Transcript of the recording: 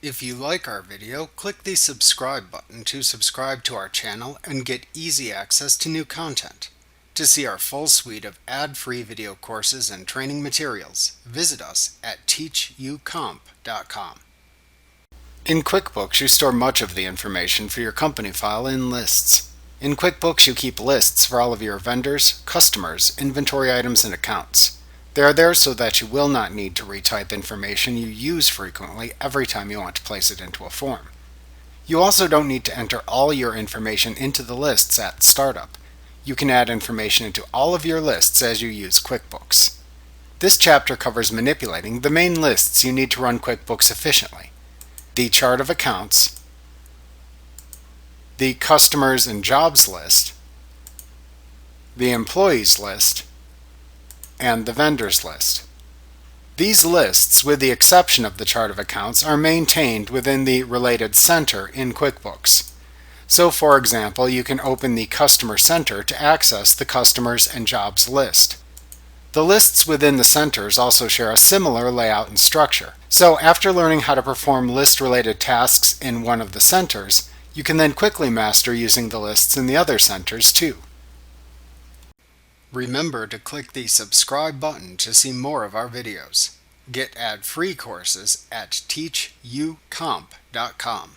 If you like our video, click the subscribe button to subscribe to our channel and get easy access to new content. To see our full suite of ad-free video courses and training materials, visit us at teachucomp.com. In QuickBooks, you store much of the information for your company file in lists. In QuickBooks, you keep lists for all of your vendors, customers, inventory items, and accounts. They are there so that you will not need to retype information you use frequently every time you want to place it into a form. You also don't need to enter all your information into the lists at startup. You can add information into all of your lists as you use QuickBooks. This chapter covers manipulating the main lists you need to run QuickBooks efficiently: the chart of accounts, the customers and jobs list, the employees list, and the vendors list. These lists, with the exception of the chart of accounts, are maintained within the related center in QuickBooks. So, for example, you can open the Customer Center to access the Customers and Jobs list. The lists within the centers also share a similar layout and structure. So, after learning how to perform list-related tasks in one of the centers, you can then quickly master using the lists in the other centers too. Remember to click the subscribe button to see more of our videos. Get ad-free courses at teachucomp.com.